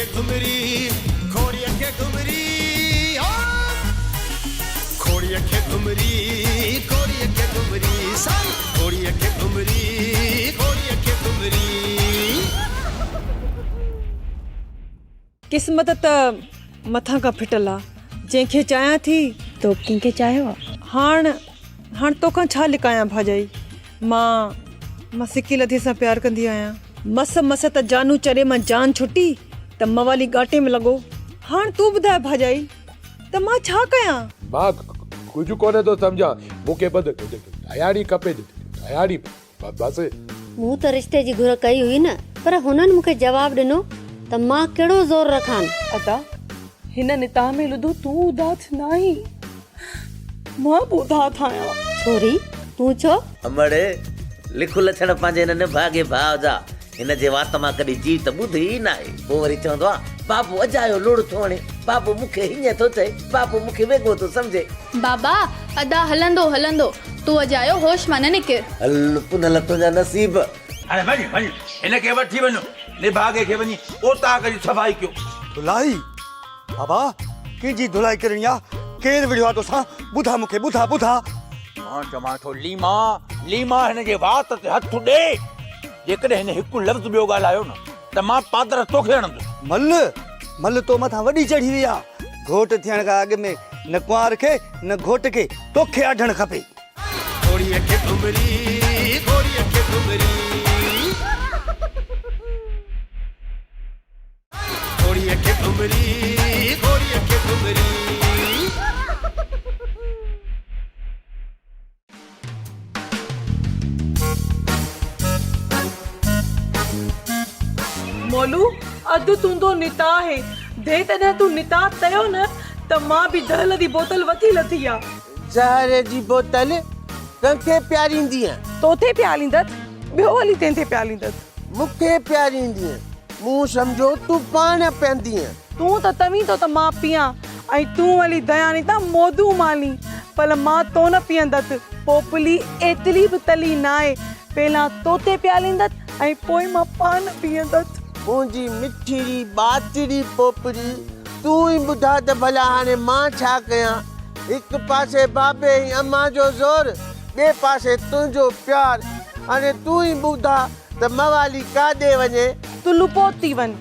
के घुमरी खोड़िया के घुमरी खोड़िया के घुमरी खोड़िया के घुमरी साई खोड़िया के घुमरी खोड़िया के घुमरी किस्मत त मथा का फिटला जंहिंखे चाहियां थी तो कंहिंखे चाहियो हाण तोखां छा लिकायां भाॼाई मां सिकी लधी सां प्यार कंदी आहियां मस त जानू चरे मां जान छुटी त मवाली गाटे में लॻो हाण तूं ॿुधाए भाॼाई त मां छा कयां मां कुझु कोन्हे थो सम्झां मूंखे बस तयारी खपे तयारी बस मूं त रिश्ते जी घुर कई हुई न पर हुननि मूंखे जवाब ॾिनो त मां कहिड़ो ज़ोर रखां अदा हिन निताह में लुधो तूं उदास नाही मां उदास आहियां छोरी तूं छो अमड़े लिखु लछण पंहिंजे हिन भागे भाव जा हिन जे वात मां कॾहिं जीव त ॿुधी ई न आहे पोइ वरी चवंदो आहे बाबू अजायो लुड़ थो हणे बाबू मूंखे हीअं थो चए बाबू मूंखे वेगो थो सम्झे बाबा अदा हलंदो हलंदो तूं अजायो होश मां न निकिर हल पुनल तुंहिंजा नसीब अरे वञ हिनखे वठी वञो निभागे खे वञी ओता करी सफ़ाई कयो धुलाई बाबा कंहिंजी धुलाई करणी आहे केरु विढ़ियो आहे तोसां ॿुधा मूंखे ॿुधा मां चवां थो लीमा हिनजे वात ते हथ ॾे जेकॾहिं हिन हिकु लफ़्ज़ ॿियो ॻाल्हायो न त मां पादर तोखे हणंदुसि मल तो मथां वॾी चढ़ी वई आहे घोट थियण खां अॻु में न कुंवार खे न घोट खे तोखे आढणु खपे खोड़िया के घुमरी खोड़िया के घुमरी खोड़िया के घुमरी खोड़िया के घुमरी मोलू अधु तुंदो निताह है दे तॾहिं तूं निताह तयो न त मां बि दहल जी बोतल वठी लथी आ ज़हर जी बोतल कंहिंखे प्यारींदी आहे तोते प्यालींदसि ॿियो वली तंहिंखे प्यालींदसि मूंखे प्यारींदी आहे मूं सम्झो तूं पाण पीअंदी आहे तूं त तवी तो त मां पियां ऐं तूं वली दयानी त मोदू माली पर मां तो न पीअंदसि पोपली एतिरी बि तली न आहे पहिला तोते प्यालींदसि ऐं पोइ मां पान पीअंदसि मुंहिंजी मिठड़ी बातड़ी पोपड़ी तूं ई ॿुधा त भला हाणे मां छा कयां हिकु पासे बाबे ऐं अम्मा जो ज़ोर ॿिए पासे तुंहिंजो प्यार हाणे तूं ई ॿुधा त मवाली काॾे वञे तूं लुपो थी वञ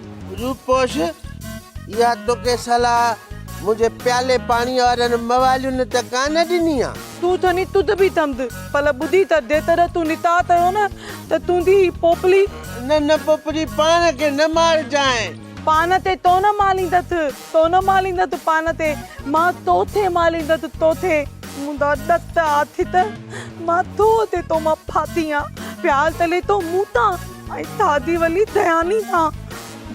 रूपोश इहा तोखे सलाह मुंहिंजे प्याले पाणी वारनि मवालियुनि त कान ॾिनी आहे तूं थनी तुद बि थमद पर ॿुधी त जेतर तूं निताह तयो न त तुंहिंजी पोपली न पोपड़ी पाण खे न मारजांइ पान ते तो न मालींदसि पान ते मां तोथे मालींदसि तोथे मुंहिंजा ॾत हाथी त मां तो ते तो मां फाती आ प्यार तले तो मूं तां ऐं थादी वली दयानी तां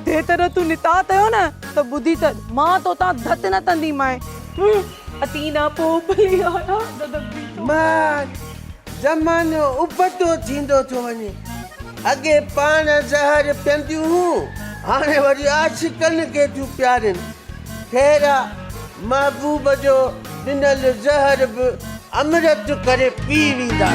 जेतर तूं निताह तयो न त ॿुधी त मां तो तां धत न तंदी माए अतीना पोपली आया मां ज़मानो उबतो थींदो थो वञे अॻे पाण ज़हर पीअंदियूं हूं हाणे वरी आशिकनि खे थियूं प्यारनि ख़ैर महबूब जो ॾिनल ज़हर बि अमृत करे पी वेंदा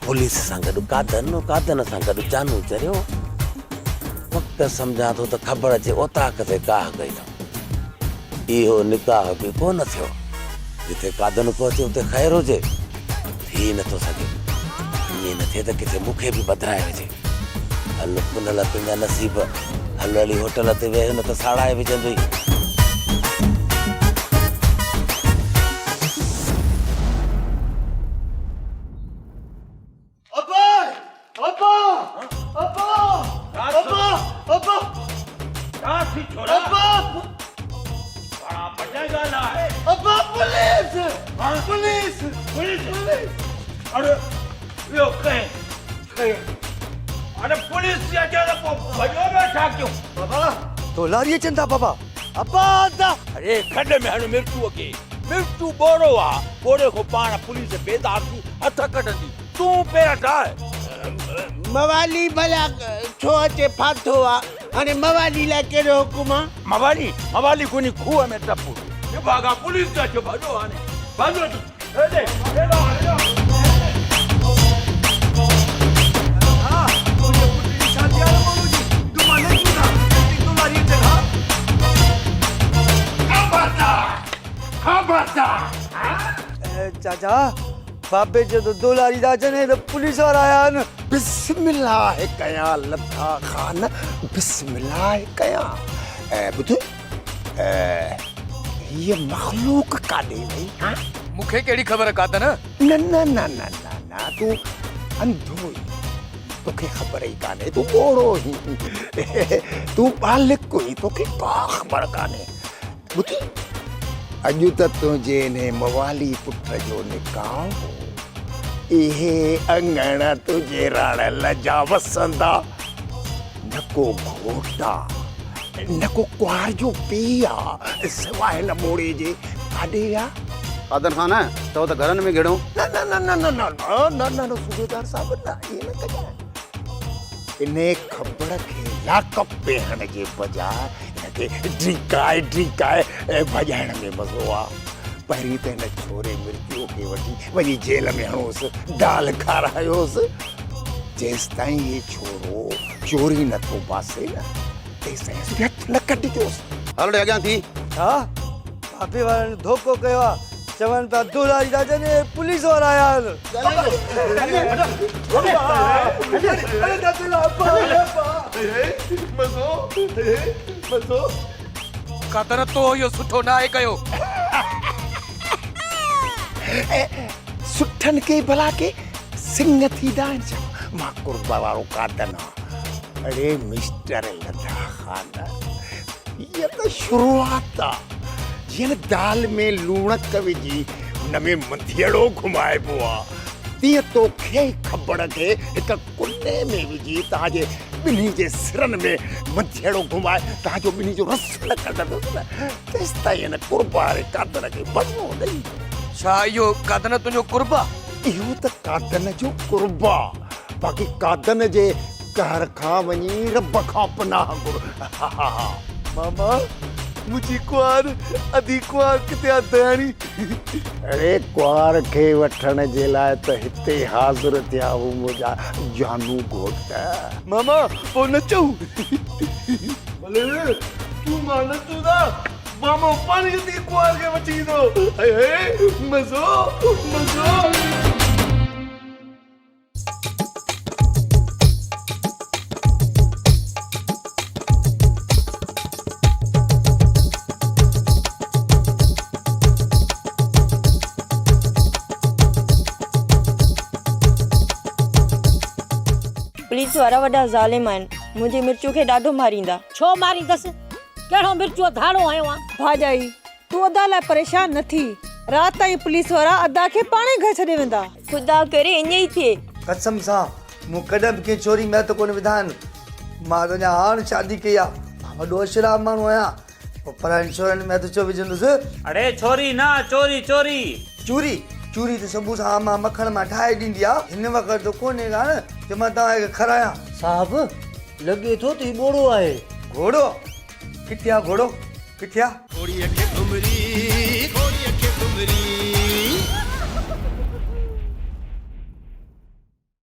पुलिस सां गॾु कादन सां गॾु जानू चरियो वक़्तु सम्झां थो त ख़बर अचे ओताक ते काह कई इहो निकाह बि कोन थियो जिते कादन पहुचे उते ख़ैर हुजे थी नथो सघे ईअं न थिए त किथे मूंखे बि बदिराए विझे हल पुनल तुंहिंजा नसीब हल हली होटल ते वेह न त साड़ाए विझंदो अरे पुलिस या क्या भजो में ठाक्यो बाबा तोलारी चंदा बाबा अब्बा दा अरे खड में हण मिर्चू के मिर्चू बोड़ो आ बोड़े को पाण पुलिस बेदार थी हथ कढंदी तू पेरा ठाए मवाली भला छो अचे फाथो आ अने मवाली ला केड़ो हुकुम आ मवाली कोनी खूह में टपू ये भागा पुलिस का जो भाजो आने भाजो ए दे चाचा बाबे जो दोलारी राजन है तो पुलिस वाला आया न बिस्मिल्लाह कया लता खान बिस्मिल्लाह कया बुध ये मखलूक का दे नहीं हां मुखे केड़ी खबर कादन न न न न न न तू अंधो तोखे खबर ही काने तू बोड़ो ही तू बालिक कोई तोखे का खबर काने बुधी अॼु त तुंहिंजे ने मवाली पुट जो निकाह इहे अंगण तुंहिंजे राण लजा वसंदा न को घोटा न को कुआर जो पीउ आहे सवाइ न मोड़े जे काॾे आहे आदन खान है तो घरन में घेड़ो न न न न न न न न न सूबेदार साहब न ये न कजाए इने खबर के लाकअप पे हण जे बजाय इनके ड्रिकाए भजाइण में मज़ो आ पहिरीं त हिन छोरे मिर्चो खे वठी वञी जेल में हणोसि दाल खारायोसि जेसिताईं ये छोरो चोरी नथो पासे न तेसिताईं हथ न कढिजोसि हल अॻियां थी हा बाबे वारनि ने धोखो कयो आहे चवनि था दोलारी राजन ने पुलिस वारा आया कादन तो यो सुठो ना आहे कयो सुठन के भला के सिंह थी दान छा मां कुर्बा वारो कादन अरे मिस्टर लता खान ये तो शुरुआत आहे जीअं दाल में लूणक विझी हुन में मंधियड़ो घुमाइबो आहे तीअं तोखे ख़बर थे हिकु कुने में विझी तव्हांजे ॿिन्ही जे सिरनि में मंधियड़ो घुमाए तव्हांजो ॿिन्ही जो रस न कढंदुसि न तेसिताईं हिन कुर्बा वारे कादन खे मज़ो ॾेई छा इहो कादन तुंहिंजो कुर्बा इहो त कादन जो कुर्बा बाक़ी कादन जे कहर खां वञी रब खां पनाह घुर मामा मुझी कुआर अधी कुआर किथे दयाणी अरे कुआर खे वठण जे लाइ त हिते हाज़िर थिया हू मुंहिंजा जानू घोट मामा वो न चऊं भले तू मान तू ना मामा पानी दी कुआर के वठी दो हे मज़ो मज़ो पुलिस वारा वॾा ज़ालिम आहिनि मुंहिंजी मिर्चू खे ॾाढो मारींदा छो मारींदसि कहिड़ो मिर्चो धाड़ो आयो आहे भाॼाई तूं अदा लाइ परेशान न थी राति ताईं पुलिस वारा अदा खे पाणे घर छॾे वेंदा ख़ुदा करे ईअं ई थिए कसम सां मूं कॾहिं बि कंहिं चोरी में त कोन विधान मां त अञा हाणे शादी कई आहे मां वॾो शराब माण्हू आहियां पोइ पर इंश्योरेंस में त छो विझंदुसि अरे छोरी ना चोरी चोरी चूरी चूरी त सबूत सां मां मखण मां ठाहे ॾींदी आहे हिन वक़्तु त कोन्हे का न जो मां तव्हांखे खारायां साहब लगे तो ती बोड़ो आए घोड़ो किथे आहे घोड़ो किथे आहे घोड़ीअ खे घुमरी घोड़ीअ खे घुमरी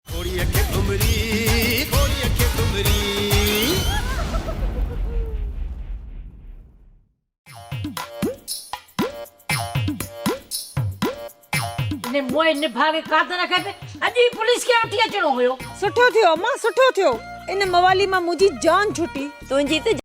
घोड़ीअ खे घुमरी घोड़ीअ खे घुमरी ने मोए निभा के कादन खे अॼु पुलिस खे वठी अचणो हुयो सुठो थियो अम्मा सुठो थियो इन मवाली मां मुंहिंजी जान छुटी तुंहिंजी त